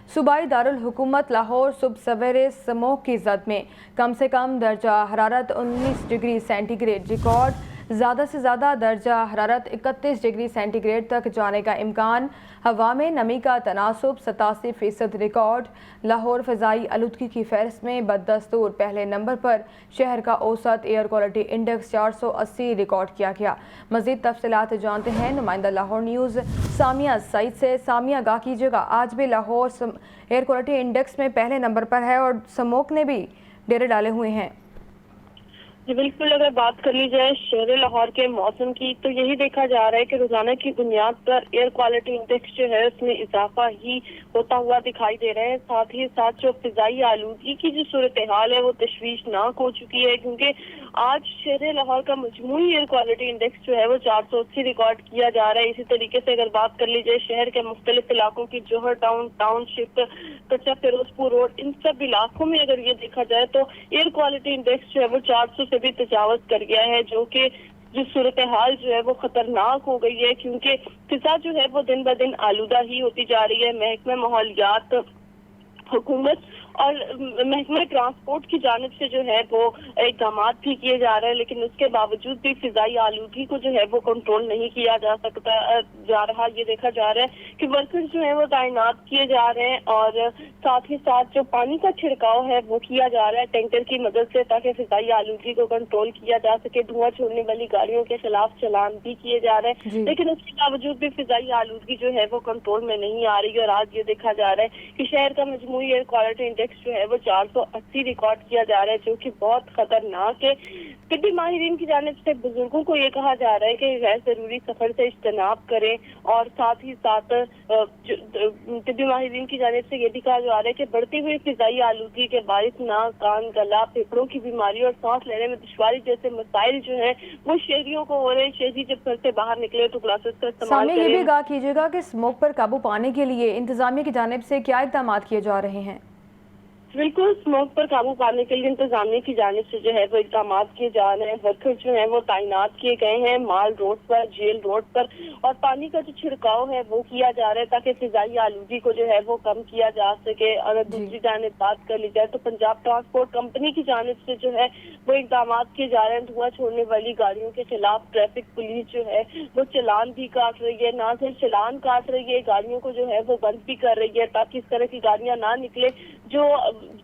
सूबाई दारुल हुकूमत लाहौर सुबह सवेरे स्मोक की जद में कम से कम दर्जा हरारत 19 डिग्री सेंटीग्रेड रिकॉर्ड, ज़्यादा से ज़्यादा दर्जा हरारत 31 डिग्री सेंटीग्रेड तक जाने का इम्कान। हवा में नमी का तनासुब 87% रिकॉर्ड। लाहौर फ़ज़ाई आलूदगी की फहरिस्त में बदस्तूर पहले नंबर पर शहर का औसत एयर क्वालिटी इंडेक्स 480 रिकॉर्ड किया गया। मज़ीद तफसीलात जानते हैं नुमाइंदा लाहौर न्यूज़ सामिया सईद से। सामिया आगाह कीजिएगा, आज भी लाहौर एयर क्वालिटी इंडेक्स में पहले नंबर पर है और स्मोक ने भी डेरे डाले हुए हैं। जी बिल्कुल, अगर बात कर ली जाए शहर लाहौर के मौसम की तो यही देखा जा रहा है कि रोजाना की बुनियाद पर एयर क्वालिटी इंडेक्स जो है उसमें इजाफा ही होता हुआ दिखाई दे रहा है। साथ ही साथ जो फिजाई आलूदगी की जो सूरत हाल है वो तशवीशनाक हो चुकी है, क्योंकि आज शहर लाहौर का मजमूई एयर क्वालिटी इंडेक्स जो है वो 480 रिकॉर्ड किया जा रहा है। इसी तरीके से अगर बात कर ली जाए शहर के मुख्तलिफ इलाकों की, जोहर टाउन, टाउनशिप, कच्चा फिरोजपुर रोड, इन सब इलाकों में अगर ये देखा जाए तो एयर क्वालिटी इंडेक्स जो है वो 400 से भी तजावज कर गया है, जो कि जो सूरत हाल जो है वो खतरनाक हो गई है, क्योंकि फिजा जो है वो दिन ब दिन आलूदा ही होती जा रही है। महकमा माहौलियात, हुकूमत और महकमा ट्रांसपोर्ट की जानिब से जो है वो इक़दाम भी किए जा रहे हैं, लेकिन उसके बावजूद भी फिजाई आलूदगी को जो है वो कंट्रोल नहीं किया जा रहा। ये देखा जा रहा है कि वर्कर्स जो है वो तैनात किए जा रहे हैं और साथ ही साथ जो पानी का छिड़काव है वो किया जा रहा है टैंकर की मदद से, ताकि फिजाई आलूदगी को कंट्रोल किया जा सके। धुआं छोड़ने वाली गाड़ियों के खिलाफ चलान भी किए जा रहे हैं, लेकिन उसके बावजूद भी फिजाई आलूदगी जो है वो कंट्रोल में नहीं आ रही। और आज ये देखा जा रहा है कि शहर का मजमूई एयर क्वालिटी इंडेक्स जो है वो 480 रिकॉर्ड किया जा रहा है, जो कि बहुत खतरनाक है। तिब्बी माहिरीन की जानिब से बुजुर्गों को ये कहा जा रहा है कि गैर जरूरी सफर से इज्तनाब करें, और साथ ही साथ तिब्बी माहिरीन की जानिब से ये भी कहा जा रहा है कि बढ़ती हुई फिजाई आलूदगी के बारिश नाक, कान, गला, फेफड़ों की बीमारी और सांस लेने में दुश्वारी जैसे मसाइल जो है वो शहरियों को हो रहे हैं। शहरी जब घर से बाहर निकले तो ग्लासेस का इस्तेमाल करें। ये भी आगाह कीजिएगा कि स्मोक पर काबू पाने के लिए इंतजामिया की जानिब से क्या इक़दाम किए जा रहे हैं? बिल्कुल, स्मोक पर काबू पाने के लिए इंतजामिया की जानिब से जो है वो इक़दाम किए जा रहे हैं। वर्कर जो है वो तैनात किए गए हैं माल रोड पर, जेल रोड पर, और पानी का जो छिड़काव है वो किया जा रहा है ताकि फिजाई आलूदगी को जो है वो कम किया जा सके। और दूसरी जानिब बात कर ली जाए तो पंजाब ट्रांसपोर्ट कंपनी की जानिब से जो है वो इक़दाम किए जा रहे हैं। धुआं छोड़ने वाली गाड़ियों के खिलाफ ट्रैफिक पुलिस जो है वो चालान भी काट रही है, ना सिर्फ चालान काट रही है, गाड़ियों को जो है वो बंद भी कर रही है ताकि इस तरह की गाड़ियां ना निकले जो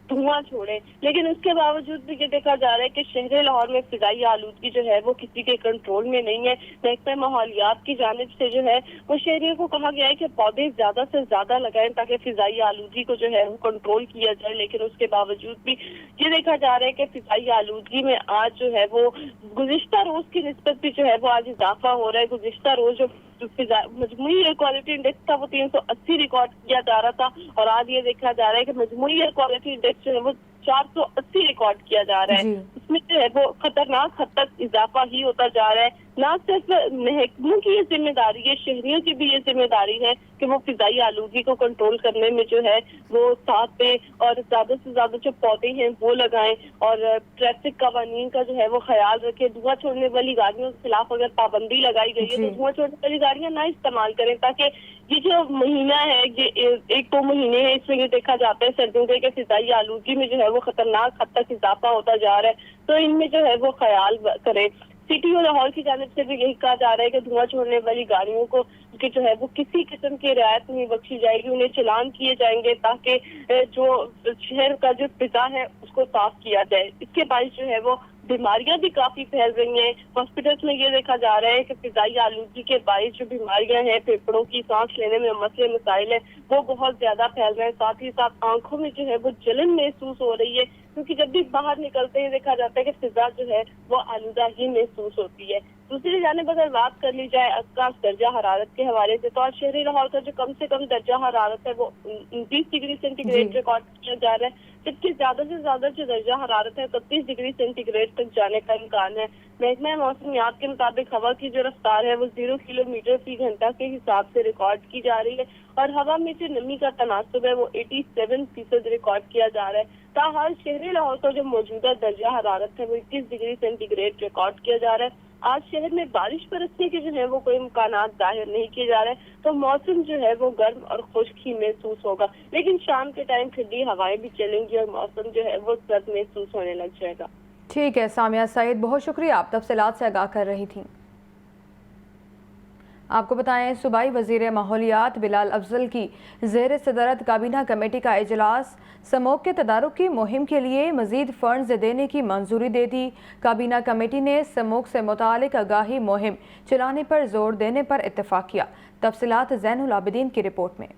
धुआं छोड़े। लेकिन उसके बावजूद भी ये देखा जा रहा है कि शहर लाहौर में फिजाई आलूदगी जो है वो किसी के कंट्रोल में नहीं है। महकमा माहौलियात की जानिब से जो है वो शहरियों को कहा गया है कि पौधे ज्यादा से ज्यादा लगाएं ताकि फिजाई आलूदगी को जो है वो कंट्रोल किया जाए, लेकिन उसके बावजूद भी ये देखा जा रहा है कि फिजाई आलूदगी में आज जो है वो गुज़िश्ता रोज की निस्बत भी जो है वो आज इजाफा हो रहा है। गुज़िश्ता रोज जो मजमूई एयर क्वालिटी इंडेक्स था वो 380 रिकॉर्ड किया जा रहा था, और आज ये देखा जा रहा है कि मजमूई एयर क्वालिटी इंडेक्स जो है वो 480 रिकॉर्ड किया जा रहा है। इसमें जो है वो खतरनाक हद तक इजाफा ही होता जा रहा है। ना सिर्फ महकमों की ये जिम्मेदारी है, शहरियों की भी ये जिम्मेदारी है कि वो फिजाई आलूदगी को कंट्रोल करने में जो है वो साथ पे और ज्यादा से ज्यादा जो पौधे हैं वो लगाएं, और ट्रैफिक कवानीन का जो है वो ख्याल रखें। धुआं छोड़ने वाली गाड़ियों के खिलाफ अगर पाबंदी लगाई गई है तो धुआं छोड़ने वाली गाड़ियां ना इस्तेमाल करें, ताकि ये जो महीना है ये 1-2 महीने है, इसमें ये देखा जाता है सर्दियों के फिजाई आलूदगी में जो है वो खतरनाक हद तक इजाफा होता जा रहा है, तो इनमें जो है वो ख्याल करें। सिटी और लाहौर की जानिब से भी यही कहा जा रहा है कि धुआं छोड़ने वाली गाड़ियों को कि जो है वो किसी किस्म की रियायत नहीं बख्शी जाएगी, उन्हें चालान किए जाएंगे ताकि जो शहर का जो फिजा है उसको साफ किया जाए। इसके बाइस जो है वो बीमारियां भी काफी फैल रही हैं। हॉस्पिटल्स में ये देखा जा रहा है कि फिजाई आलूदगी के बाइस जो बीमारियां हैं, फेफड़ों की, सांस लेने में मसले मसाइल है वो बहुत ज्यादा फैल रहे हैं। साथ ही साथ आंखों में जो है वो जलन महसूस हो रही है, क्योंकि जब भी बाहर निकलते हैं देखा जाता है कि फिजा जो है वो आलूदा ही महसूस होती है। दूसरी जानिब अगर बात कर ली जाए आसपास दर्जा हरारत के हवाले से, तो आज शहरी लाहौर का जो कम से कम दर्जा हरारत है वो 29 डिग्री सेंटीग्रेड रिकॉर्ड किया जा रहा है, जबकि ज्यादा से ज्यादा जो दर्जा हरारत है 31 डिग्री सेंटीग्रेड तक जाने का इम्कान है। महकमा मौसमियात के मुताबिक हवा की जो रफ्तार है वो 0 किलोमीटर फी घंटा के हिसाब से रिकॉर्ड की जा रही है, और हवा में जो नमी का तनासुब है वो 87% रिकॉर्ड किया जा रहा है। ताहाल शहरी लाहौर का जो मौजूदा दर्जा हरारत है वो 21 डिग्री सेंटीग्रेड रिकॉर्ड किया जा रहा है। आज शहर में बारिश बरसने के जो है वो कोई इम्कानात जाहिर नहीं किए जा रहे, तो मौसम जो है वो गर्म और खुश्क ही महसूस होगा, लेकिन शाम के टाइम ठंडी हवाएं भी चलेंगी और मौसम जो है वो सर्द महसूस होने लग जाएगा। ठीक है सामिया सईद, बहुत शुक्रिया, आप तफसीलात से आगाह कर रही थी। आपको बताएं, सूबाई वज़ीर माहौलियात बिलाल अफजल की ज़ेर सदरत काबीना कमेटी का इजलास स्मोक के तदारुक की मुहिम के लिए मज़ीद फंड्स देने की मंजूरी दे दी। काबीना कमेटी ने स्मोक से मुतालिक आगाही मुहिम चलाने पर जोर देने पर इत्तफाक किया। तफसीलात ज़ैनुल आबिदीन की रिपोर्ट में।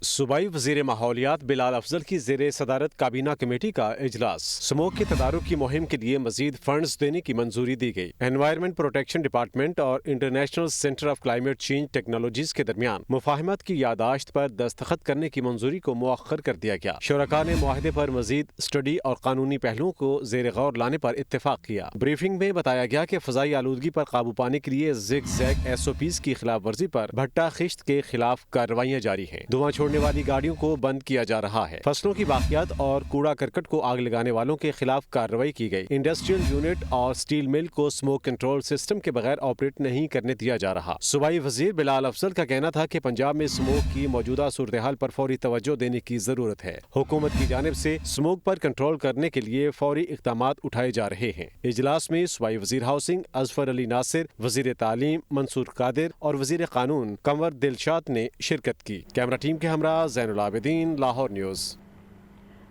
सूबाई वज़ीर माहौलियात बिलाल अफजल की ज़ेर सदारत काबीना कमेटी का इजलास स्मोक के तदारुक की मुहिम के लिए मजीद फंड्स देने की मंजूरी दी गई। एनवायरमेंट प्रोटेक्शन डिपार्टमेंट और international centre of climate change technologies के दरमियान मुफाहमत की यादाश्त पर दस्तखत करने की मंजूरी को मुअख्खर कर दिया गया। शुरका ने मुआहदे पर मजीद स्टडी और कानूनी पहलुओं को ज़ेर गौर लाने पर इत्तेफाक किया। ब्रीफिंग में बताया गया कि फ़ज़ाई आलूदगी पर काबू पाने के लिए ज़िग ज़ैग SOPs की खिलाफ वर्जी पर भट्टा खिश्त के खिलाफ कार्रवाइयाँ जारी हैं। धुआं छोड़ने वाली गाड़ियों को बंद किया जा रहा है। फसलों की बाकियात और कूड़ा करकट को आग लगाने वालों के खिलाफ कार्रवाई की गई। इंडस्ट्रियल यूनिट और स्टील मिल को स्मोक कंट्रोल सिस्टम के बगैर ऑपरेट नहीं करने दिया जा रहा। सूबाई वजीर बिलाल अफजल का कहना था कि पंजाब में स्मोक की मौजूदा सूरत हाल पर फौरी तवज्जो देने की जरूरत है। हुकूमत की जानिब से स्मोक पर कंट्रोल करने के लिए फौरी इक़दामात उठाए जा रहे हैं। इजलास में सूबाई वजीर हाउसिंग अजफर अली नासिर, वजीर तालीम मंसूर कादिर और वजीर कानून कंवर दिलशाद ने शिरकत की। कैमरा टीम के हमरा ज़ैनुल आबिदीन, लाहौर न्यूज़।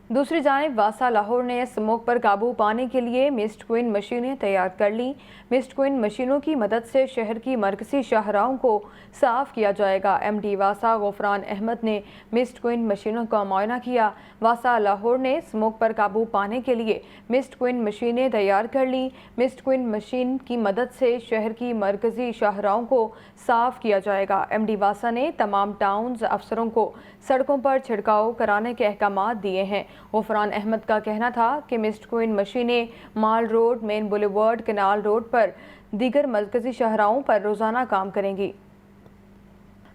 दूसरी जानिब वासा लाहौर ने स्मोक पर काबू पाने के लिए मिस्ट क्वीन मशीनें तैयार कर ली। मिस्ट क्वीन मशीनों की मदद से शहर की मरकजी शाहराहों को साफ किया जाएगा। MD वासा गफरान अहमद ने मिस्ट क्वीन मशीनों का मुआयना किया। वासा लाहौर ने स्मोक पर काबू पाने के लिए मिस्ट क्वीन मशीनें तैयार कर ली। मिस्ट क्वीन मशीन की मदद से शहर की मरकजी शाहराहों को साफ किया जाएगा। MD वासा ने तमाम टाउन्स अफसरों को सड़कों पर छिड़काव कराने के अहकामात दिए हैं। गफरान अहमद का कहना था कि मिस्ट क्वीन मशीनें माल road, main boulevard, canal road पर दीगर मरकजी शाहराहों पर रोज़ाना काम करेंगी।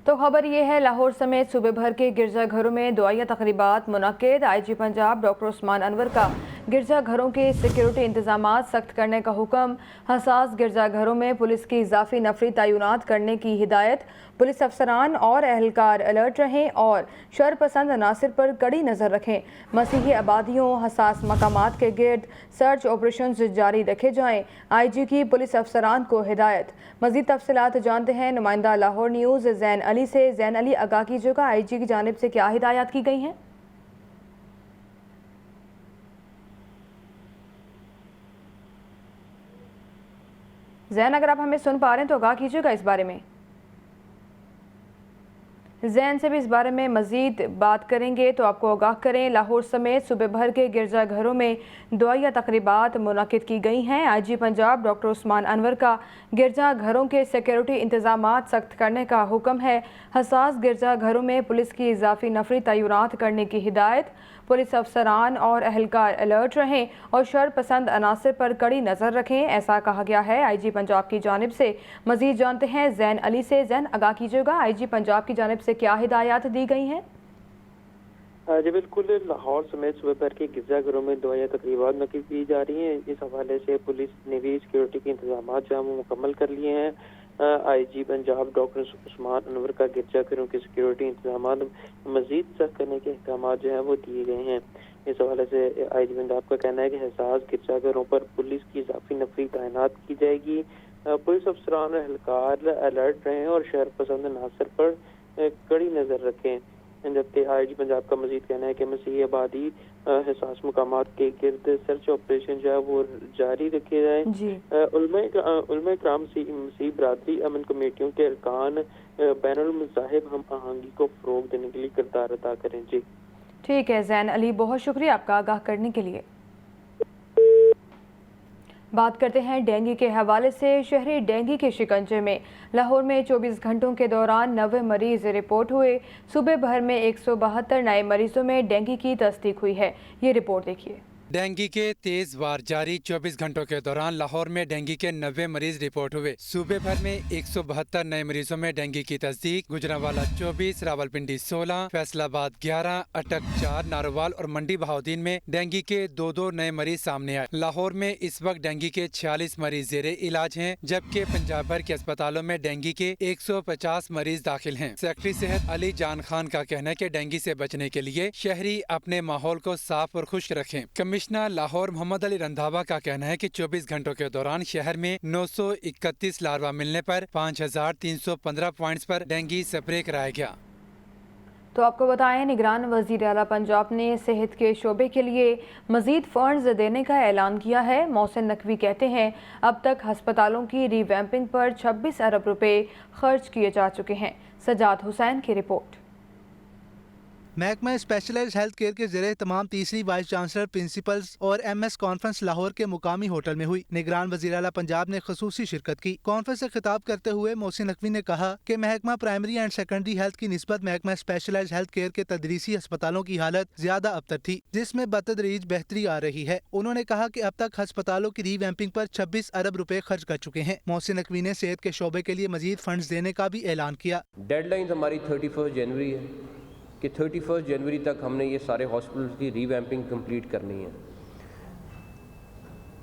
तो खबर ये है, लाहौर समेत सूबे भर के गिरजा घरों में दुआया तकरीबात मुनक्किद। IG पंजाब डॉक्टर उस्मान अनवर का गिरजा घरों के सिक्योरिटी इंतजामात सख्त करने का हुक्म। हसास गिरजा घरों में पुलिस की इजाफी नफरी तैनात करने की हिदायत। पुलिस अफसरान और अहलकार अलर्ट रहें और शरपसंद अनासिर पर कड़ी नज़र रखें। मसीही आबादियों, हसास मकामात के गिर्द सर्च ऑपरेशन जारी रखे जाएँ। IG की पुलिस अफसरान को हिदायत। मज़ीद तफसीलात जानते हैं नुमाइंदा लाहौर न्यूज़ ज़ैन अली से। ज़ैन अली, आगाह कीजिएगा, IG की जानिब से क्या हिदायत की गई हैं? ज़ैन, अगर आप हमें सुन पा रहे हैं तो आगाह कीजिएगा इस बारे में। ज़ैन से भी इस बारे में मज़ीद बात करेंगे, तो आपको आगाह करें, लाहौर समेत सूबे भर के गिरजा घरों में दुआया तकरीबात मुनक्किद की गई हैं। IG पंजाब डॉक्टर उस्मान अनवर का गिरजा घरों के सिक्योरिटी इंतजामात सख्त करने का हुक्म है। हसास गिरजा घरों में पुलिस की इजाफी नफरी तैनात करने की हिदायत। पुलिस अफसरान और अहलकार अलर्ट रहें और शर पसंद अनासर पर कड़ी नज़र रखें, ऐसा कहा गया है IG पंजाब की जानिब से। मज़ीद जानते हैं ज़ैन अली से। ज़ैन, आगाह कीजिएगा, IG पंजाब की जानिब से क्या हिदायत दी गई हैं? जी बिल्कुल, लाहौर समेत सूबे भर के गिरजा घरों में दुआया तकरीबात मुनक्किद की जा रही हैं। इस हवाले से पुलिस ने भी सिक्योरिटी के इंतजाम जो हैं मुकम्मल कर लिए हैं। IG पंजाब डॉक्टर उस्मान अनवर का गिरजा घरों के सिक्योरिटी इंतजाम मजीद सख्त करने के अहकाम जो हैं वो दिए गए हैं। इस हवाले से IG पंजाब का कहना है कि हसास गिरजा घरों पर पुलिस की इजाफी नफरी तैनात की जाएगी। पुलिस अफसरान अहलकार अलर्ट रहें और शहर पसंद अनासर पर कड़ी नज़र रखें। जबकि IG पंजाब का मजीद कहना है कि मसीही आबादी हसास मकामात के गिर्द सर्च ऑपरेशन जो है वो जारी रखे जाए। उलमा इकराम मसीह बरादरी अमन कमेटियों के अरकान बैनुल मज़ाहिब हम आहंगी को फ़रोग देने के लिए किरदार अदा करें। जी ठीक है ज़ैन अली, बहुत शुक्रिया आपका आगाह करने के लिए। बात करते हैं डेंगू के हवाले से। शहरी डेंगू के शिकंजे में लाहौर में 24 घंटों के दौरान 90 मरीज रिपोर्ट हुए। सूबे भर में 172 नए मरीजों में डेंगू की तस्दीक हुई है। ये रिपोर्ट देखिए। डेंगू के तेज वार जारी 24 घंटों के दौरान लाहौर में डेंगू के 90 मरीज रिपोर्ट हुए। सूबे भर में 172 नए मरीजों में डेंगू की तस्दीक। गुजरांवाला 24, रावलपिंडी 16, फैसलाबाद 11, अटक 4, नारोवाल और मंडी बहाउद्दीन में डेंगू के 2 नए मरीज सामने आए। लाहौर में इस वक्त डेंगू के 46 मरीज जेरे इलाज हैं, जबकि पंजाब भर के अस्पतालों में डेंगू के 150 मरीज दाखिल हैं। सेक्रेटरी सेहत अली जान खान का कहना है कि डेंगू से बचने के लिए शहरी अपने माहौल को साफ और खुश्क रखें। कमिश्नर लाहौर मोहम्मद अली रंधावा का कहना है कि 24 घंटों के दौरान शहर में 931 लार्वा मिलने पर 5315 पॉइंट्स पर डेंगू स्प्रे कराया गया। तो आपको बताएं, निगरान वज़ीर आला पंजाब ने सेहत के शोबे के लिए मज़ीद फंड्स देने का ऐलान किया है। मोहसिन नकवी कहते हैं अब तक हस्पतालों की रीवैम्पिंग पर 26 अरब रुपए खर्च किए जा चुके हैं। सजाद हुसैन की रिपोर्ट। महकमा स्पेशलाइज्ड हेल्थ केयर के ज़रिए तमाम तीसरी वाइस चांसलर प्रिंसिपल्स और MS कॉन्फ्रेंस लाहौर के मुकामी होटल में हुई। निगरान वज़ीर आला पंजाब ने खसूसी शिरकत की। कॉन्फ्रेंस से खिताब करते हुए मोहसिन नकवी ने कहा कि महकमा प्राइमरी एंड सेकेंडरी हेल्थ की निस्बत महकमा स्पेशलाइज्ड हेल्थ केयर के तदरीसी अस्पतालों की हालत ज्यादा अबतर थी, जिसमें बतदरीज बेहतरी आ रही है। उन्होंने कहा कि अब तक अस्पतालों की रीवैम्पिंग पर 26 अरब रुपए खर्च कर चुके हैं। मोहसिन नकवी ने सेहत के शोबे के लिए मजीद फंड्स देने का भी ऐलान किया। डेडलाइन हमारी 31 जनवरी है कि 31 जनवरी तक हमने ये सारे हॉस्पिटल्स की रीवैम्पिंग कंप्लीट करनी है।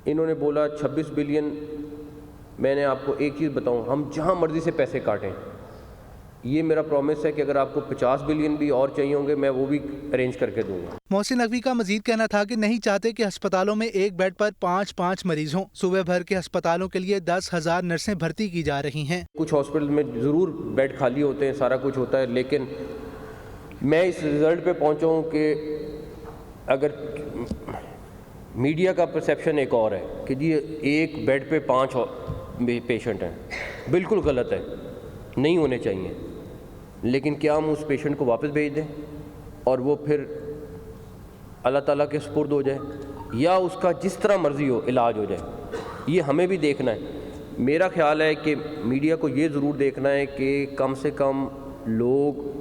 इन्होंने बोला 26 बिलियन। मैंने आपको एक चीज़ बताऊं, हम जहां मर्जी से पैसे काटें, ये मेरा प्रॉमिस है कि अगर आपको 50 बिलियन भी और चाहिए होंगे मैं वो भी अरेंज करके दूंगा। मोहसिन नकवी का मजीद कहना था कि नहीं चाहते कि अस्पतालों में एक बेड पर 5-5 मरीज हों। सूबे भर के अस्पतालों के लिए 10,000 नर्सें भर्ती की जा रही हैं। कुछ हॉस्पिटल में ज़रूर बेड खाली होते हैं, सारा कुछ होता है, लेकिन मैं इस रिज़ल्ट पे पहुंचा हूं कि अगर मीडिया का परसेप्शन एक और है कि जी एक बेड पे 5 पेशेंट हैं, बिल्कुल गलत है, नहीं होने चाहिए। लेकिन क्या हम उस पेशेंट को वापस भेज दें और वो फिर अल्लाह ताला के सुपुर्द हो जाए, या उसका जिस तरह मर्ज़ी हो इलाज हो जाए, ये हमें भी देखना है। मेरा ख्याल है कि मीडिया को ये ज़रूर देखना है कि कम से कम लोग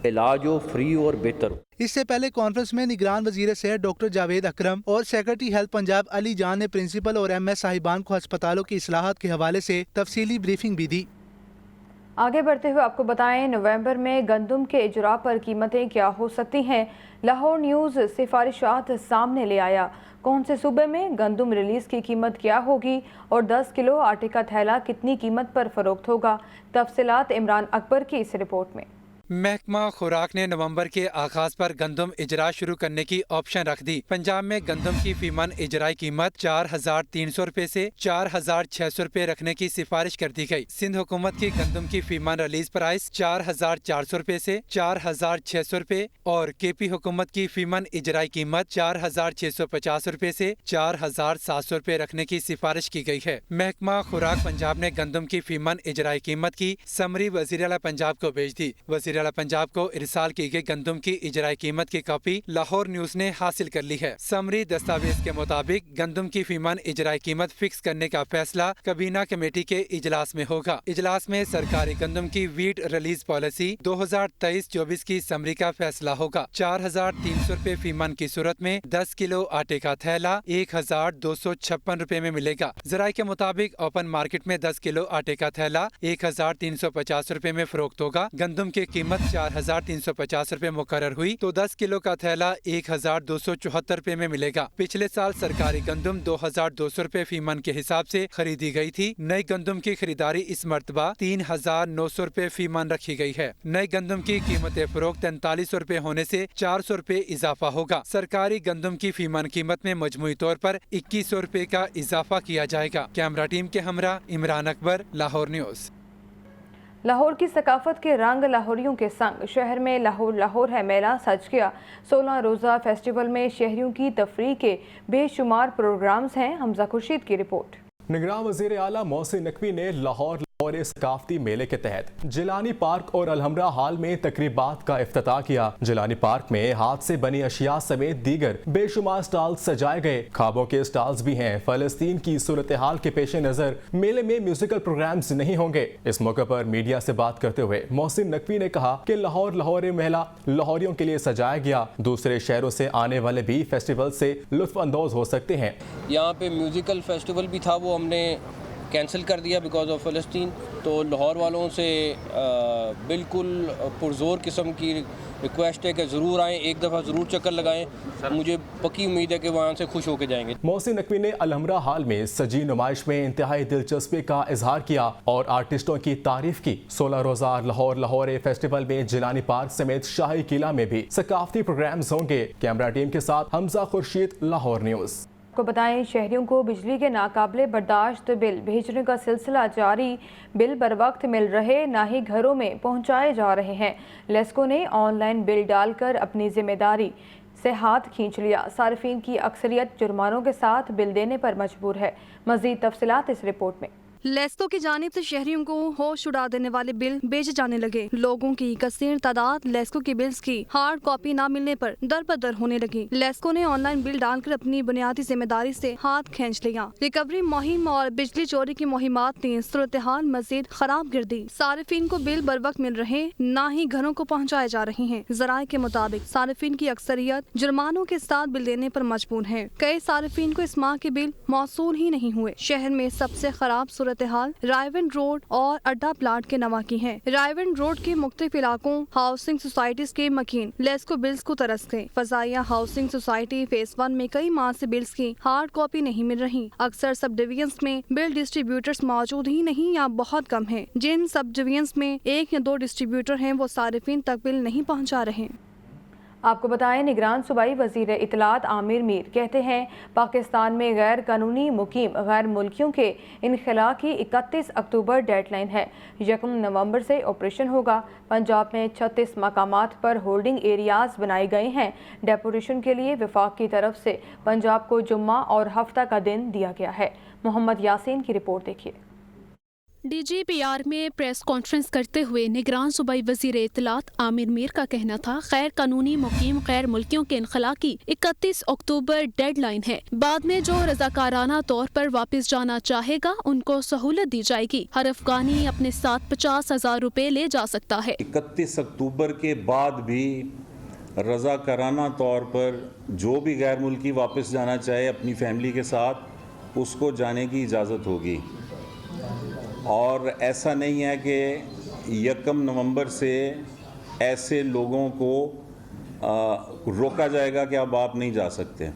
इलाज हो फ्री और बेहतर हो। इससे पहले कॉन्फ्रेंस में निगरान वजीर सेहत डॉक्टर जावेद अकरम और सेक्रेटरी हेल्थ पंजाब अली जान ने प्रिंसिपल और MS साहिबान को अस्पतालों की इस्लाहात के हवाले से तफसीली ब्रीफिंग भी दी। आगे बढ़ते हुए आपको बताएं, नवंबर में गंदम के इजरा पर कीमतें क्या हो सकती हैं। लाहौर न्यूज़ सिफारिशात सामने ले आया। कौन से सूबे में गंदम रिलीज़ की कीमत क्या होगी और 10 किलो आटे का थैला कितनी कीमत पर फरोख्त होगा। तफसीलात इमरान अकबर की इस रिपोर्ट में। महकमा खुराक ने नवंबर के आगाज पर गंदम इजरा शुरू करने की ऑप्शन रख दी। पंजाब में गंदम की फीमन इजराई कीमत 4,300 रुपए से 4,600 रुपए रखने की सिफारिश कर दी गई। सिंध हुकूमत की गंदम की फीमन रिलीज प्राइस 4,400 रुपए से 4,600 रुपए और KP हुकूमत की फीमन इजराई कीमत 4,650 रुपए से 4,700 रुपए रखने की सिफारिश की गई है। महकमा खुराक पंजाब ने गंदम की फीमन इजराई कीमत की समरी वज़ीर आला पंजाब को भेज दी। वज़ीर आला पंजाब को इरसाल की गई गंदम की इजराई कीमत की कॉपी लाहौर न्यूज़ ने हासिल कर ली है। समरी दस्तावेज के मुताबिक गंदम की फीमन इजराई कीमत फिक्स करने का फैसला कबीना कमेटी के इजलास में होगा। इजलास में सरकारी गंदम की वीट रिलीज पॉलिसी 2023-24 की समरी का फैसला होगा। 4,300 रुपए फीमन की सूरत में 10 किलो आटे का थैला 1,256 रुपए में मिलेगा। जराये के मुताबिक ओपन मार्केट में 10 किलो आटे का थैला 1,350 रुपए में फरोख्त होगा। गंदम की कीमत 4,350 रुपए मुकर्रर हुई तो 10 किलो का थैला 1,274 रुपए में मिलेगा। पिछले साल सरकारी गंदम 2,200 रुपए फीमन के हिसाब से खरीदी गई थी। नई गंदम की खरीदारी इस मर्तबा 3,900 रुपए फीमन रखी गई है। नई गंदम की कीमत फरोख्त 4300 रुपए होने से 400 रुपए इजाफा होगा। सरकारी गंदम की फीमन कीमत में मजमूई तौर पर 2100 रुपए का इजाफा किया जाएगा। कैमरा टीम के हमरा इमरान अकबर, लाहौर न्यूज़। लाहौर की सकाफत के रंग लाहौरियों के संग शहर में लाहौर लाहौर है मेला सज गया। 16 रोज़ा फेस्टिवल में शहरियों की तफरीह के बेशुमार प्रोग्राम्स हैं। हमजा खुर्शीद की रिपोर्ट। निगरान वज़ीर आला मोहसिन नकवी ने लाहौर اور اس ثقافتی میلے کے تحت جیلانی پارک اور الحمرہ ہال میں تقریبات کا افتتاح کیا۔ جیلانی پارک میں ہاتھ سے بنی اشیاء سمیت دیگر بے شمار سٹال سجائے گئے۔ خوابوں کے سٹالز بھی ہیں۔ فلسطین کی صورتحال کے پیش نظر میلے میں میوزیکل پروگرامز نہیں ہوں گے۔ اس موقع پر میڈیا سے بات کرتے ہوئے محسن نقوی نے کہا کہ لاہور میلہ لاہوریوں کے لیے سجایا گیا، دوسرے شہروں سے آنے والے بھی فیسٹیول سے لطف اندوز ہو سکتے ہیں۔ یہاں پہ میوزیکل فیسٹیول بھی تھا، وہ ہم نے کینسل کر دیا بیکاز آف فلسطین۔ تو لاہور والوں سے بالکل پرزور قسم کی ریکویسٹ ہے کہ ضرور آئیں، ایک دفعہ ضرور چکر لگائیں، مجھے پکی امید ہے کہ وہاں سے خوش ہو کے جائیں گے۔ محسن نقوی نے الحمرہ ہال میں سجی نمائش میں انتہائی دلچسپی کا اظہار کیا اور آرٹسٹوں کی تعریف کی۔ 16 روزہ لاہور فیسٹیول میں جیلانی پارک سمیت شاہی قلعہ میں بھی ثقافتی پروگرامز ہوں گے۔ کیمرہ ٹیم کے ساتھ حمزہ خورشید، لاہور نیوز۔ کو بتائیں شہریوں کو بجلی کے ناقابل برداشت بل بھیجنے کا سلسلہ جاری۔ بل بر وقت مل رہے نہ ہی گھروں میں پہنچائے جا رہے ہیں۔ لیسکو نے آن لائن بل ڈال کر اپنی ذمہ داری سے ہاتھ کھینچ لیا۔ صارفین کی اکثریت جرمانوں کے ساتھ بل دینے پر مجبور ہے۔ مزید تفصیلات اس رپورٹ میں۔ لیسکو کی جانب سے شہریوں کو ہوش اڑا دینے والے بل بھیجے جانے لگے۔ لوگوں کی کثیر تعداد لیسکو کی بلز کی ہارڈ کاپی نہ ملنے پر در بدر ہونے لگی۔ لیسکو نے آن لائن بل ڈال کر اپنی بنیادی ذمہ داری سے ہاتھ کھینچ لیا۔ ریکوری مہم اور بجلی چوری کی مہمات نے صورتحال مزید خراب کر دی۔ صارفین کو بل بر وقت مل رہے نہ ہی گھروں کو پہنچائے جا رہے ہیں۔ ذرائع کے مطابق صارفین کی اکثریت جرمانوں کے ساتھ بل دینے پر مجبور ہے۔ کئی صارفین کو اس ماہ کے بل موصول ہی نہیں ہوئے۔ شہر میں سب سے خراب صورتحال رائیونڈ روڈ اور اڈا پلاٹ کے نواں کی ہے۔ رائیونڈ روڈ کے مختلف علاقوں ہاؤسنگ سوسائٹیز کے مکین لیسکو بلز کو ترس گئے۔ فضائیہ ہاؤسنگ سوسائٹی فیس 1 میں کئی ماہ سے بلز کی ہارڈ کاپی نہیں مل رہی۔ اکثر سب ڈویژنز میں بل ڈسٹریبیوٹرز موجود ہی نہیں یا بہت کم ہیں۔ جن سب ڈویژنز میں 1 یا 2 ڈسٹریبیوٹر ہیں وہ صارفین تک بل نہیں پہنچا رہے۔ آپ کو بتائیں نگران صوبائی وزیر اطلاعات عامر میر کہتے ہیں پاکستان میں غیر قانونی مقیم غیر ملکیوں کے انخلاء کی 31 اکتوبر ڈیڈ لائن ہے۔ 1 نومبر سے آپریشن ہوگا۔ پنجاب میں 36 مقامات پر ہولڈنگ ایریاز بنائے گئے ہیں۔ ڈیپوٹیشن کے لیے وفاق کی طرف سے پنجاب کو جمعہ اور ہفتہ کا دن دیا گیا ہے۔ محمد یاسین کی رپورٹ دیکھیے۔ ڈی جی پی آر میں پریس کانفرنس کرتے ہوئے نگران صوبائی وزیر اطلاعات عامر میر کا کہنا تھا غیر قانونی مقیم غیر ملکیوں کے انخلاء کی 31 اکتوبر ڈیڈ لائن ہے۔ بعد میں جو رضاکارانہ طور پر واپس جانا چاہے گا ان کو سہولت دی جائے گی۔ ہر افغانی اپنے ساتھ 50,000 روپے لے جا سکتا ہے۔ 31 اکتوبر کے بعد بھی رضاکارانہ طور پر جو بھی غیر ملکی واپس جانا چاہے اپنی فیملی کے ساتھ اس کو جانے کی اجازت ہوگی، اور ایسا نہیں ہے کہ 1 نومبر سے ایسے لوگوں کو روکا جائے گا کہ اب آپ نہیں جا سکتے۔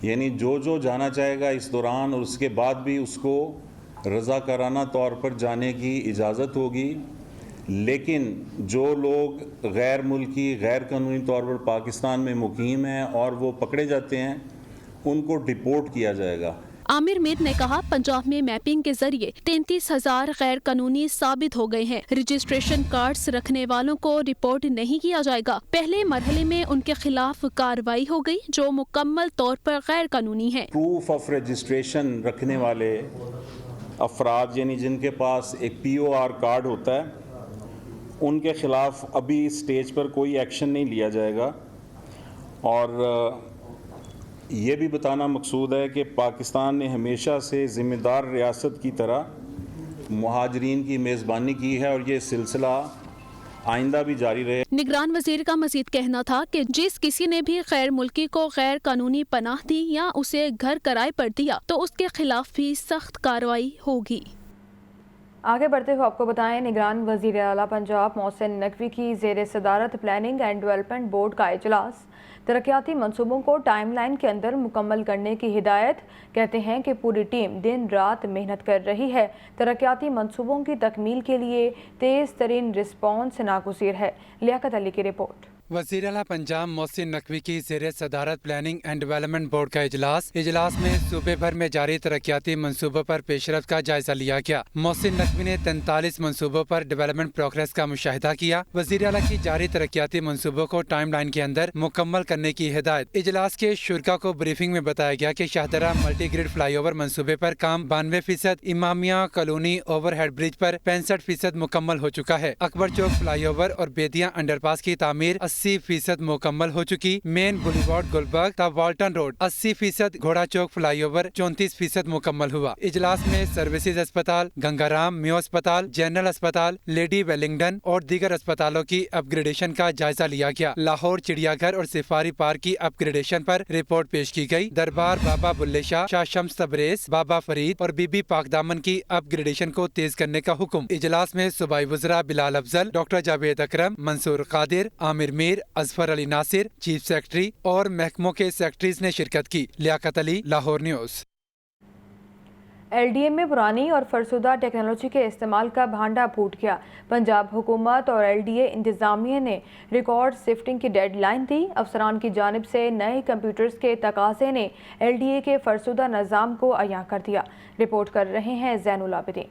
یعنی جو جانا چاہے گا اس دوران اور اس کے بعد بھی اس کو رضاکارانہ طور پر جانے کی اجازت ہوگی، لیکن جو لوگ غیر ملکی غیر قانونی طور پر پاکستان میں مقیم ہیں اور وہ پکڑے جاتے ہیں ان کو ڈیپورٹ کیا جائے گا۔ عامر میر نے کہا پنجاب میں میپنگ کے ذریعے 33,000 غیر قانونی ثابت ہو گئے ہیں۔ رجسٹریشن کارڈز رکھنے والوں کو رپورٹ نہیں کیا جائے گا۔ پہلے مرحلے میں ان کے خلاف کارروائی ہو گئی جو مکمل طور پر غیر قانونی ہے۔ پروف آف رجسٹریشن رکھنے والے افراد یعنی جن کے پاس ایک POR کارڈ ہوتا ہے ان کے خلاف ابھی اسٹیج پر کوئی ایکشن نہیں لیا جائے گا، اور یہ بھی بتانا مقصود ہے کہ پاکستان نے ہمیشہ سے ذمہ دار ریاست کی طرح مہاجرین کی میزبانی کی ہے اور یہ سلسلہ آئندہ بھی جاری رہے۔ نگران وزیر کا مزید کہنا تھا کہ جس کسی نے بھی غیر ملکی کو غیر قانونی پناہ دی یا اسے گھر کرائے پر دیا تو اس کے خلاف بھی سخت کارروائی ہوگی۔ آگے بڑھتے ہوئے آپ کو بتائیں نگران وزیر اعلیٰ پنجاب محسن نقوی کی زیر صدارت پلاننگ اینڈ ڈیولپمنٹ بورڈ کا اجلاس۔ ترقیاتی منصوبوں کو ٹائم لائن کے اندر مکمل کرنے کی ہدایت۔ کہتے ہیں کہ پوری ٹیم دن رات محنت کر رہی ہے۔ ترقیاتی منصوبوں کی تکمیل کے لیے تیز ترین رسپانس ناگزیر ہے۔ لیاقت علی کی رپورٹ۔ वज़ीर आला पंजाब मोहसिन नकवी की ज़ेरे सदारत प्लानिंग एंड डेवलपमेंट बोर्ड का इजलास में सूबे भर में जारी तरक्याती मनसूबों पर पेशरफ का जायजा लिया गया। मोहसिन नकवी ने 43 मनसूबों पर डेवलपमेंट प्रोग्रेस का मुशाहिदा किया। वज़ीर आला की जारी तरक्याती मनसूबों को टाइम लाइन के अंदर मुकम्मल करने की हिदायत। इजलास के शुरा को ब्रीफिंग में बताया गया कि शाहदरा मल्टी ग्रिड फ्लाईओवर मनसूबे पर काम 92%, इमामिया कॉलोनी ओवरहेड ब्रिज पर 65% मुकम्मल हो चुका है। अकबर चौक फ्लाईओवर और बेदिया अंडरपास की तामीर 80% मुकम्मल हो चुकी। मेन बुलीवार्ड गुलबर्ग ता वाल्टन रोड 80%, घोड़ा चौक फ्लाईओवर 34% मुकम्मल हुआ। इजलास में सर्विसेज अस्पताल, गंगाराम मेयो अस्पताल, जनरल अस्पताल, लेडी वेलिंगटन और दीगर अस्पतालों की अपग्रेडेशन का जायजा लिया गया। लाहौर चिड़ियाघर और सफारी पार्क की अपग्रेडेशन पर रिपोर्ट पेश की गई। दरबार बाबा बुल्ले शाह, शाह शम्स तबरेज, बाबा फरीद और बीबी पाकदामन की अपग्रेडेशन को तेज करने का हुक्म। इजलास में सूबाई वज़रा बिलाल अफजल, डॉक्टर जावेद अकरम, मंसूर कादिर, आमिर मीर, अजफर अली नासिर, चीफ सेक्रेटरी और महकमों के सेक्रेटरीज ने शिरकत की। लियाकत अली, लाहौर न्यूज़। LDA में पुरानी और फरसुदा टेक्नोलॉजी के इस्तेमाल का भांडा फूट गया। पंजाब हुकूमत और LDA इंतज़ामिया ने रिकॉर्ड शिफ्टिंग की डेडलाइन दी। अफसरान की जानिब से नए कंप्यूटर्स के तकाज़े ने LDA के फरसुदा निज़ाम को अयां कर दिया। रिपोर्ट कर रहे हैं ज़ैनुल आबिदीन।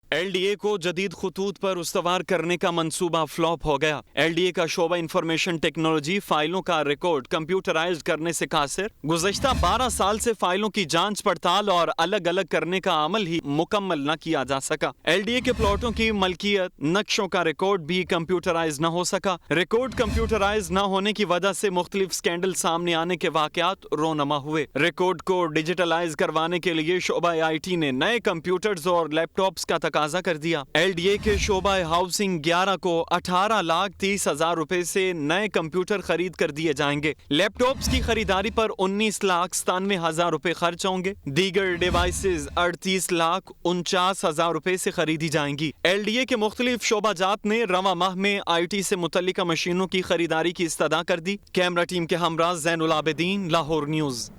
LDA को जदीद खतूत पर उस्तवार करने का मंसूबा फ्लॉप हो गया। LDA का शोबा इंफॉर्मेशन टेक्नोलॉजी फाइलों का रिकॉर्ड कंप्यूटराइज्ड करने से कासिर। गुज़श्ता 12 साल से फाइलों की जांच पड़ताल और अलग अलग करने का अमल ही मुकम्मल न किया जा सका। LDA के प्लॉटों की मलकियत, नक्शों का रिकॉर्ड भी कंप्यूटराइज न हो सका। रिकॉर्ड कंप्यूटराइज न होने की वजह से मुख्तलिफ स्कैंडल सामने आने के वाकयात रोनमा हुए। रिकॉर्ड को डिजिटलाइज करवाने के लिए शोबा IT ने नए कंप्यूटर्स और लैपटॉप्स का तकाजा कर दिया। LDA के शोबा हाउसिंग 11 को 18,30,000 रुपए से नए कंप्यूटर खरीद कर दिए जाएंगे। लैपटॉप्स की खरीदारी पर 19,97,000 रुपए खर्च होंगे। दीगर डिवाइसेस 38,49,000 रुपए से खरीदी जाएंगी। LDA के मुख्तलिफ शोबाजात ने रवा माह में IT से मुतल्लिका मशीनों की खरीदारी की इस्तदा कर दी। कैमरा टीम के हमरा ज़ैनुल आबिदीन, लाहौर न्यूज़।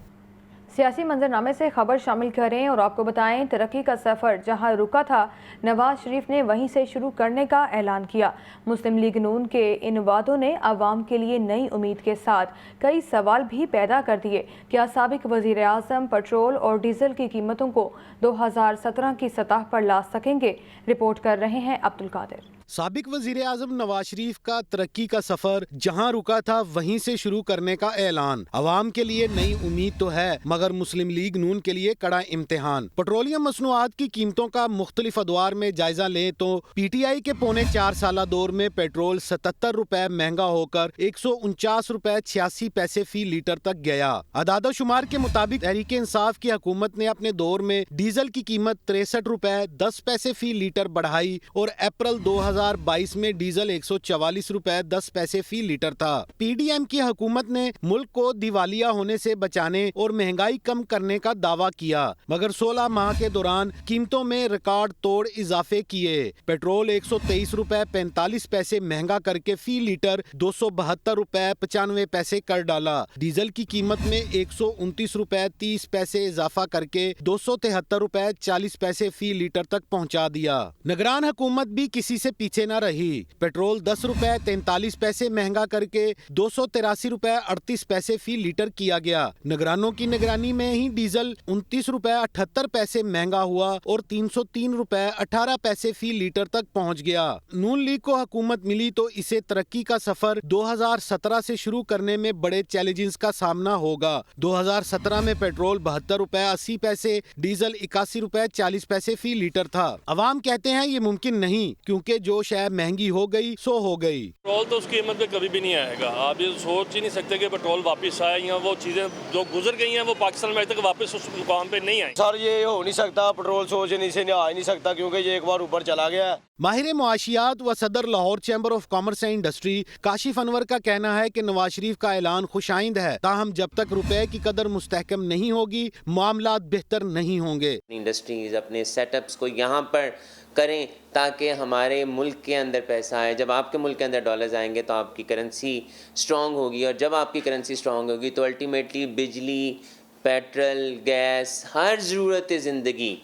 सियासी मंजरनामे से खबर शामिल करें और आपको बताएं, तरक्की का सफ़र जहां रुका था, नवाज शरीफ ने वहीं से शुरू करने का ऐलान किया। मुस्लिम लीग नून के इन वादों ने आवाम के लिए नई उम्मीद के साथ कई सवाल भी पैदा कर दिए। क्या साबिक वज़ीर आज़म पेट्रोल और डीजल की कीमतों को 2017 की सतह पर ला सकेंगे? रिपोर्ट कर रहे हैं अब्दुल कादिर। साबिक वज़ीर आज़म नवाज शरीफ का तरक्की का सफर जहां रुका था वहीं से शुरू करने का ऐलान। अवाम के लिए नई उम्मीद तो है, मगर मुस्लिम लीग नून के लिए कड़ा इम्तिहान। पेट्रोलियम मसनूआत की कीमतों का मुख्तलिफ अदवार में जायजा लें तो PTI के पौने 4 साला दौर में पेट्रोल 77 रुपए महंगा होकर 149 रुपए 86 पैसे फी लीटर तक गया। अदाद शुमार के मुताबिक तहरीक इंसाफ की हुकूमत ने अपने दौर में डीजल की कीमत 63 रुपए 10 पैसे फी लीटर बढ़ाई और अप्रैल 2022 में डीजल 144 रुपए 10 पैसे फी लीटर था। PDM की हुकूमत ने मुल्क को दिवालिया होने से बचाने और महंगाई कम करने का दावा किया, मगर 16 माह के दौरान कीमतों में रिकॉर्ड तोड़ इजाफे किए। पेट्रोल 123 रुपए 45 पैसे महंगा करके फी लीटर 272 रुपए 95 पैसे कर डाला। डीजल की कीमत में 129 रुपए 30 पैसे इजाफा करके 273 रुपए 40 पैसे फी लीटर तक पहुंचा दिया। निगरान हुकूमत भी किसी से पीछे न रही। पेट्रोल 10 रुपए 43 पैसे महंगा करके 283 रुपए 38 पैसे फी लीटर किया गया। निगरानों की निगरानी में ही डीजल 29 रुपए 78 पैसे महंगा हुआ और 303 रुपए 18 पैसे फी लीटर तक पहुंच गया। नून लीग को हुकूमत मिली तो इसे तरक्की का सफर 2017 से शुरू करने में बड़े चैलेंजेस का सामना होगा। 2017 में पेट्रोल 72 रुपए 80 पैसे, डीजल 81 रुपए 40 पैसे फी लीटर था। अवाम कहते हैं ये मुमकिन नहीं, क्योंकि जो शय महंगी हो गई सो हो गई। पेट्रोल तो उस कीमत पे कभी भी नहीं आएगा। आप ये सोच ही नहीं सकते कि पेट्रोल वापस आए, या वो चीज़ें जो गुजर गई हैं वो पाकिस्तान में अभी तक वापस उस मुकाम पे नहीं आई। सर ये हो नहीं सकता, पेट्रोल सोचने से आ ही नहीं सकता, क्योंकि ये एक बार ऊपर चला गया है। माहिर मुआशियात व सदर Lahore chamber of commerce and industry Kashif Anwar का कहना है कि नवाज शरीफ का ऐलान खुशाइंद है, ताहम जब तक रुपए की कदर मुस्तहकम नहीं होगी मामलात बेहतर नहीं होंगे। इंडस्ट्रीज अपने सेटअप्स को यहाँ पर करें ताकि हमारे मुल्क के अंदर पैसा आए। जब आपके मुल्क के अंदर डॉलर्स आएंगे तो आपकी करेंसी स्ट्रॉन्ग होगी, और जब आपकी करेंसी स्ट्रॉन्ग होगी तो अल्टीमेटली बिजली, पेट्रोल, गैस, हर ज़रूरत ज़िंदगी,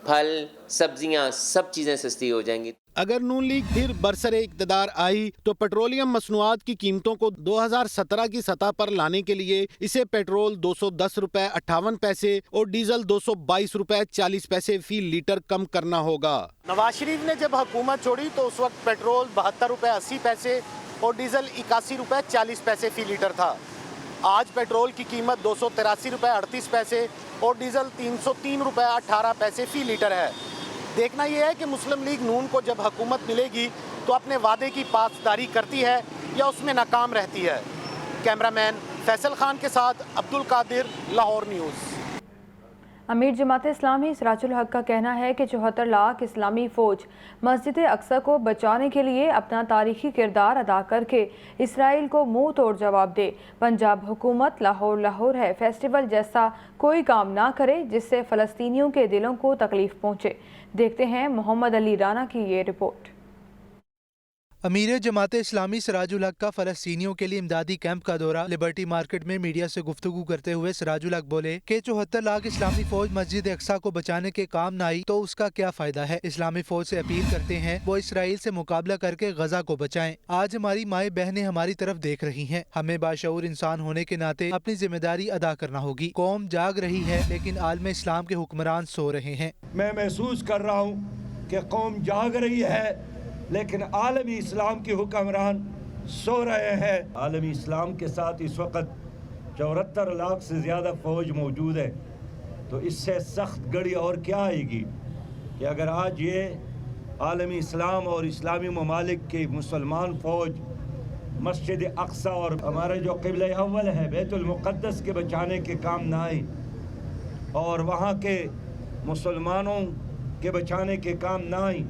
फल, सब्जियां, सब चीज़ें सस्ती हो जाएंगी। अगर नून लीग फिर बरसरे इक़्तिदार आई तो पेट्रोलियम मसनूआत की कीमतों को 2017 की सतह पर लाने के लिए इसे पेट्रोल 210 रुपए 58 पैसे और डीजल 222 रुपए 40 पैसे फी लीटर कम करना होगा। नवाज शरीफ ने जब हुकूमत छोड़ी तो उस वक्त पेट्रोल 72 रुपए 80 पैसे और डीजल 81 रुपए 40 पैसे फी लीटर था। आज पेट्रोल की कीमत 283 रुपए 38 पैसे और डीजल 303 रुपए 18 पैसे फी लीटर है। देखना यह है कि मुस्लिम लीग नून को जब हुकूमत मिलेगी तो अपने वादे की पासदारी करती है या उसमें नाकाम रहती है। कैमरामैन फैसल खान के साथ अब्दुल कादिर, लाहौर न्यूज़। अमीर जमात इस्लामी सिराजुल हक का कहना है कि 74 लाख इस्लामी फ़ौज मस्जिद अक्सा को बचाने के लिए अपना तारीखी किरदार अदा करके इसराइल को मुंह तोड़ जवाब दे। पंजाब हुकूमत लाहौर लाहौर है फेस्टिवल जैसा कोई काम ना करे जिससे फ़लस्तीनियों के दिलों को तकलीफ़ पहुँचे। देखते हैं मोहम्मद अली राना की ये रिपोर्ट। अमीर जमात इस्लामी सिराजुल हक का फ़लस्तीनियों के लिए इमदादी कैंप का दौरा। लिबर्टी मार्केट में मीडिया से गुफ्तगू करते हुए सिराजुल हक बोले कि 74 लाख इस्लामी फौज मस्जिद अक्सा को बचाने के काम न आई तो उसका क्या फायदा है। इस्लामी फौज से अपील करते हैं वो इसराइल से मुकाबला करके गजा को बचाएं। आज हमारी माएँ बहनें हमारी तरफ देख रही हैं। हमें बाशऊर इंसान होने के नाते अपनी जिम्मेदारी अदा करना होगी। कौम जाग रही है लेकिन आलम इस्लाम के हुक्मरान सो रहे हैं। मैं महसूस कर रहा हूँ कि कौम जाग रही है लेकिन आलमी इस्लाम के हुक्मरान सो रहे हैं। आलमी इस्लाम के साथ इस वक्त 74 लाख से ज़्यादा फ़ौज मौजूद है, तो इससे सख्त घड़ी और क्या आएगी कि अगर आज ये आलमी इस्लाम और इस्लामी ममालिक की मुसलमान फ़ौज मस्जिद अक्सा और हमारे जो क़िबला अव्वल है बैतुल मुक़द्दस के बचाने के काम ना आई और वहाँ के मुसलमानों के बचाने के काम ना आई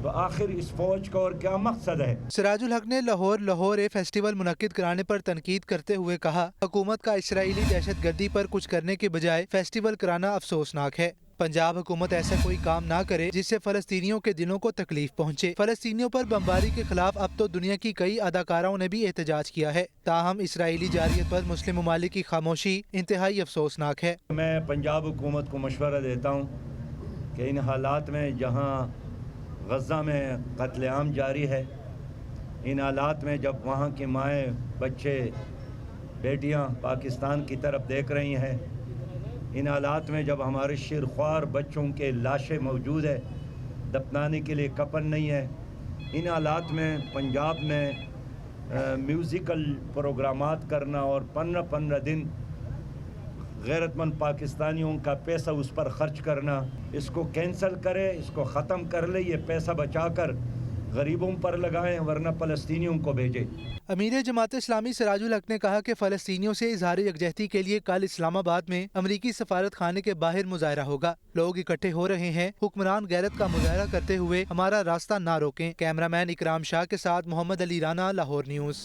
तो आखिर इस फौज का और क्या मकसद है। सिराजुल हक ने लाहौर फेस्टिवल मुनक्किद कराने पर तनकीद करते हुए कहा, हुकूमत का इसराइली दहशतगर्दी पर कुछ करने के बजाय फेस्टिवल कराना अफसोसनाक है। पंजाब हुकूमत ऐसा कोई काम ना करे जिससे फलस्तीनियों के दिलों को तकलीफ पहुँचे। फलस्तीनियों पर बमबारी के खिलाफ अब तो दुनिया की कई अदाकाराओं ने भी एहतजाज किया है। ताहम इसराइली जारियत पर मुस्लिम ममालिक की खामोशी इंतहाई अफसोसनाक है। मैं पंजाब हुकूमत को मशवरा देता हूँ कि इन हालात में जहाँ गज़ा में कत्लेआम जारी है, इन हालात में जब वहाँ की माएँ बच्चे बेटियाँ पाकिस्तान की तरफ देख रही हैं, इन हालात में जब हमारे शिरख्वार बच्चों के लाशें मौजूद है, दफनाने के लिए कफन नहीं है, इन हालात में पंजाब में म्यूज़िकल प्रोग्रामात करना और 15-15 दिन गैरतमंद पाकिस्तानियों का पैसा उस पर खर्च करना, इसको कैंसिल करे, इसको ख़त्म कर ले, ये पैसा बचाकर गरीबों पर लगाएं वरना फ़लस्तीनियों को भेजें। अमीर जमात इस्लामी सिराजुल हक ने कहा कि फ़लस्तीनियों से इजहार यकजहती के लिए कल इस्लामाबाद में अमरीकी सफारत खाने के बाहर मुजाहरा होगा। लोग इकट्ठे हो रहे हैं। हुक्मरान गैरत का मुजाहरा करते हुए हमारा रास्ता ना रोकें। कैमरामैन इकराम शाह के साथ मोहम्मद अली राना, लाहौर न्यूज़।